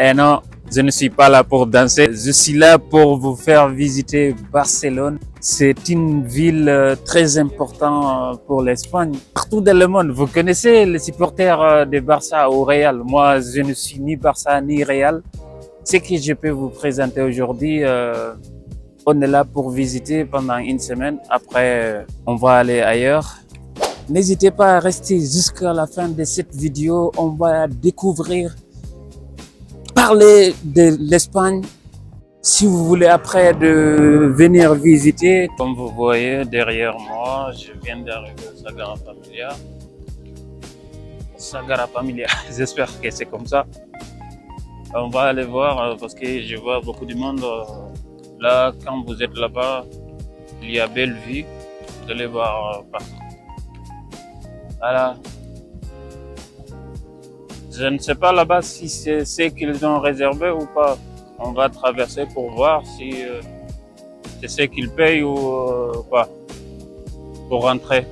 Eh non, je ne suis pas là pour danser. Je suis là pour vous faire visiter Barcelone. C'est une ville très importante pour l'Espagne. Partout dans le monde, vous connaissez les supporters de Barça au Real. Moi, je ne suis ni Barça ni Real. Ce que je peux vous présenter aujourd'hui, on est là pour visiter pendant une semaine. Après, on va aller ailleurs. N'hésitez pas à rester jusqu'à la fin de cette vidéo. On va découvrir, parler de l'Espagne. Si vous voulez après de venir visiter, comme vous voyez derrière moi, je viens d'arriver au Sagrada Familia. Sagrada Familia, j'espère que c'est comme ça. On va aller voir parce que je vois beaucoup de monde. Là, quand vous êtes là-bas, il y a belle vue. Vous allez voir partout. Voilà. Je ne sais pas là-bas si c'est ce qu'ils ont réservé ou pas. On va traverser pour voir si c'est ce qu'ils payent ou pas pour rentrer.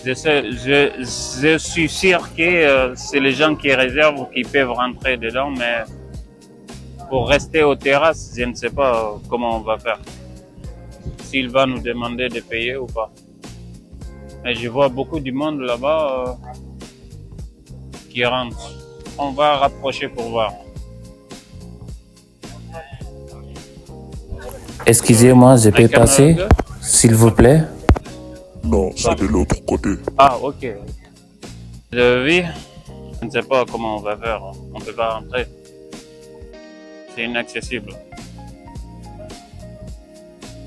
Je suis sûr que c'est les gens qui réservent ou qui peuvent rentrer dedans, mais pour rester aux terrasses, je ne sais pas comment on va faire. S'il va nous demander de payer ou pas. Mais je vois beaucoup du monde là-bas qui rentre. On va rapprocher pour voir. Excusez-moi, je peux passer, s'il vous plaît? Non, c'est de l'autre côté. Ah, ok. Je vis. Je ne sais pas comment on va faire. On ne peut pas rentrer. C'est inaccessible.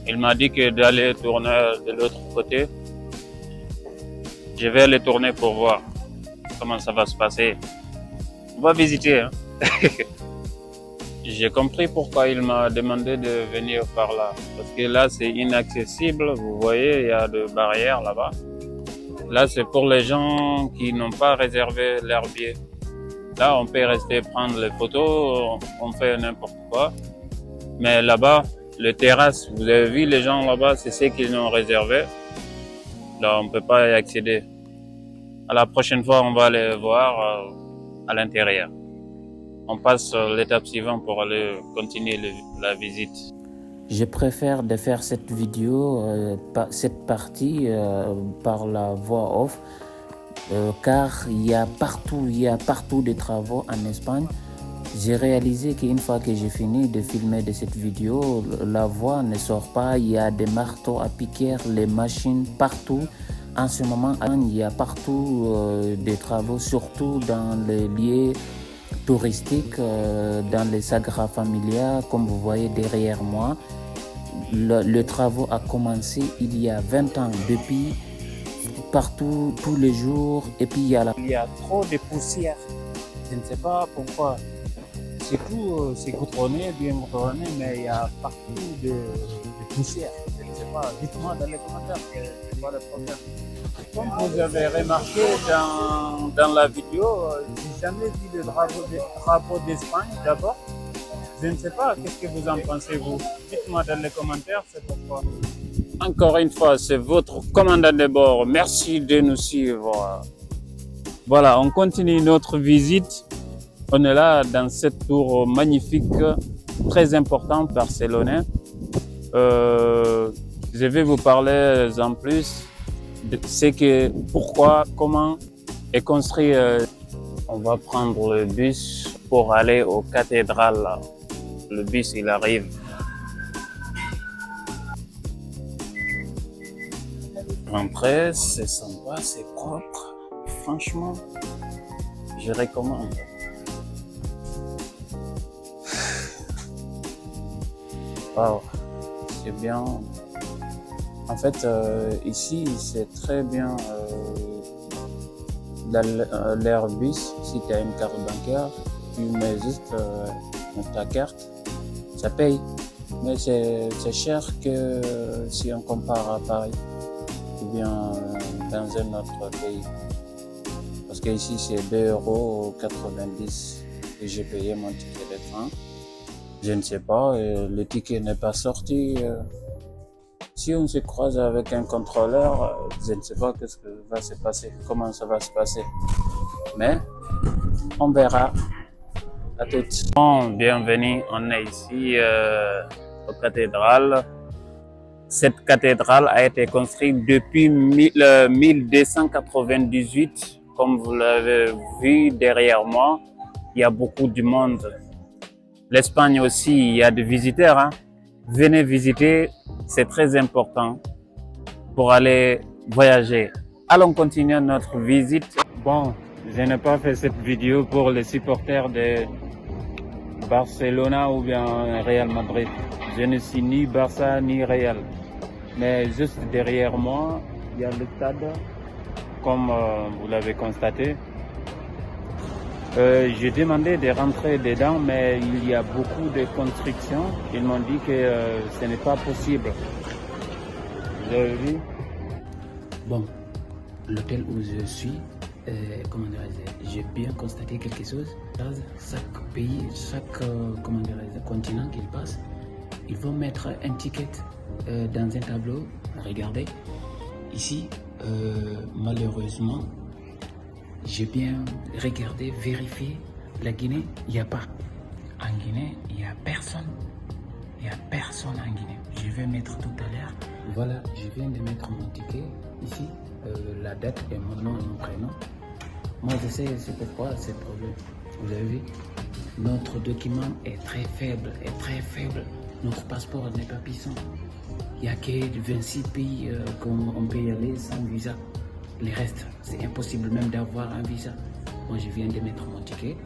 Il m'a dit que d'aller tourner de l'autre côté. Je vais aller tourner pour voir comment ça va se passer. On va visiter. Hein. J'ai compris pourquoi il m'a demandé de venir par là. Parce que là, c'est inaccessible. Vous voyez, il y a des barrières là-bas. Là, c'est pour les gens qui n'ont pas réservé leur billet. Là, on peut rester prendre les photos, on fait n'importe quoi. Mais là-bas, les terrasses, vous avez vu les gens là-bas, c'est ce qu'ils ont réservé. Là, on ne peut pas y accéder. À la prochaine fois, on va aller voir à l'intérieur. On passe à l'étape suivante pour aller continuer la visite. Je préfère de faire cette vidéo, cette partie par la voix off, car il y a partout des travaux en Espagne. J'ai réalisé qu'une fois que j'ai fini de filmer de cette vidéo, la voix ne sort pas, il y a des marteaux à piquer, les machines partout. En ce moment, il y a partout des travaux, surtout dans les lieux touristiques, dans les Sagrada Familia, comme vous voyez derrière moi. Le travaux a commencé il y a 20 ans, depuis partout, tous les jours, et puis il y a trop de poussière. Je ne sais pas pourquoi. C'est tout, c'est goudronné, bien goudronné, mais il y a partout de poussière. Je ne sais pas. Dites-moi dans les commentaires, c'est quoi le problème. Comme vous avez remarqué dans la vidéo, j'ai jamais vu le drapeau d'Espagne d'abord. Je ne sais pas, qu'est-ce que vous en pensez vous? Dites-moi dans les commentaires, c'est pourquoi. Encore une fois, c'est votre commandant de bord. Merci de nous suivre. Voilà, on continue notre visite. On est là dans cette tour magnifique, très importante, barcelonais. Je vais vous parler en plus de ce que, pourquoi, comment est construit. On va prendre le bus pour aller aux cathédrales. Le bus, il arrive. Rentrer, c'est sympa, c'est propre. Franchement, je recommande. Wow, c'est bien. En fait, ici, c'est très bien l'Airbus. Si tu as une carte bancaire, tu mets juste ta carte, ça paye. Mais c'est cher que si on compare à Paris ou bien dans un autre pays. Parce que ici, c'est 2,90 € que j'ai payé mon ticket de train. Je ne sais pas, le ticket n'est pas sorti. Si on se croise avec un contrôleur, je ne sais pas qu'est-ce que va se passer, comment ça va se passer. Mais on verra. À toutes. Bon, bienvenue. On est ici aux cathédrales. Cette cathédrale a été construite depuis 1298. Comme vous l'avez vu derrière moi, il y a beaucoup de monde. L'Espagne aussi, il y a des visiteurs. Hein. Venez visiter, c'est très important pour aller voyager. Allons continuer notre visite. Bon, je n'ai pas fait cette vidéo pour les supporters de Barcelona ou bien Real Madrid. Je ne suis ni Barça ni Real. Mais juste derrière moi, il y a le stade, comme vous l'avez constaté. J'ai demandé de rentrer dedans, mais il y a beaucoup de constructions. Ils m'ont dit que ce n'est pas possible. Vous avez vu? Bon, l'hôtel où je suis, comment dirais-je, j'ai bien constaté quelque chose. Chaque pays, chaque comment dirais-je, continent qu'il passe, ils vont mettre un ticket dans un tableau. Regardez, ici, malheureusement, j'ai bien regardé, vérifié, la Guinée, il n'y a pas. En Guinée, il n'y a personne. Il n'y a personne en Guinée. Je vais mettre tout à l'heure. Voilà, je viens de mettre mon ticket ici, la date et mon nom et mon prénom. Moi, je sais c'est pourquoi c'est le problème. Vous avez vu, notre document est très faible, Notre passeport n'est pas puissant. Il n'y a que 26 pays qu'on peut y aller sans visa. Les restes, c'est impossible même d'avoir un visa. Moi, je viens de mettre mon ticket.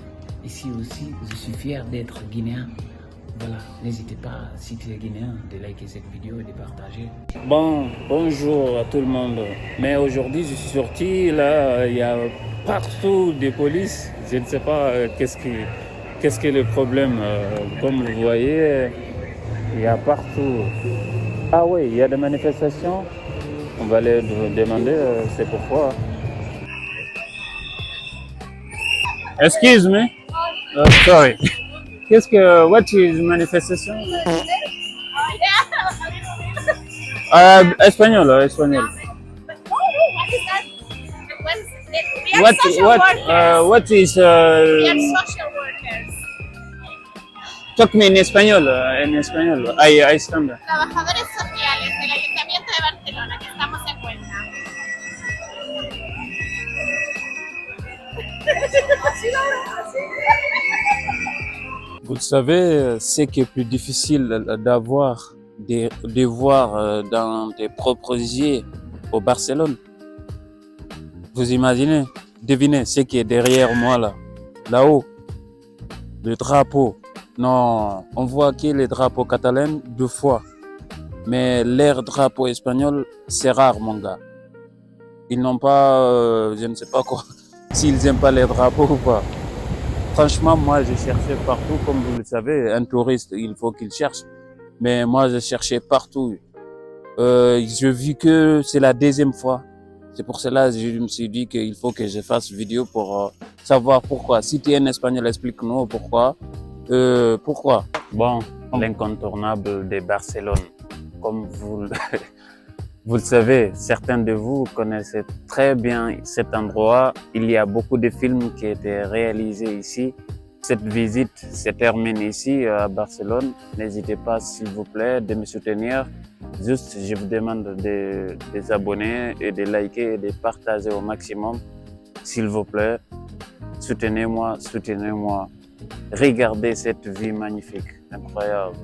Ici aussi, je suis fier d'être guinéen. Voilà, n'hésitez pas, si tu es guinéen, de liker cette vidéo et de partager. Bon, bonjour à tout le monde. Mais aujourd'hui, je suis sorti, là, il y a partout des polices. Je ne sais pas qu'est-ce qui est le problème. Comme vous voyez, il y a partout. Ah oui, il y a des manifestations. On va les demander, c'est pourquoi. Excuse me. Sorry. What is manifestation? Español. What is that? We are social workers. What is? We are social workers. Talk me in español. I stand. Trabajadores sociales del Ayuntamiento de Barcelona, que estamos en Cuenca. Vous le savez, c'est qui est plus difficile de voir dans tes propres yeux au Barcelone. Vous imaginez, devinez ce qui est derrière moi là-haut, le drapeau. Non, on voit que les drapeaux catalans 2 fois, mais leur drapeau espagnol, c'est rare, mon gars. Ils n'ont pas, je ne sais pas quoi, s'ils n'aiment pas les drapeaux ou pas. Franchement, moi, j'ai cherché partout, comme vous le savez, un touriste, il faut qu'il cherche. Mais moi, j'ai cherché partout. J'ai vu que c'est la 2e fois. C'est pour cela que je me suis dit qu'il faut que je fasse vidéo pour savoir pourquoi. Si tu es un Espagnol, explique-nous pourquoi. Pourquoi? Bon, l'incontournable de Barcelone. Comme vous le savez, certains de vous connaissez très bien cet endroit. Il y a beaucoup de films qui ont été réalisés ici. Cette visite se termine ici à Barcelone. N'hésitez pas, s'il vous plaît, de me soutenir. Juste, je vous demande de vous abonner et de liker et de partager au maximum. S'il vous plaît, soutenez-moi. Regardez cette vie magnifique, incroyable.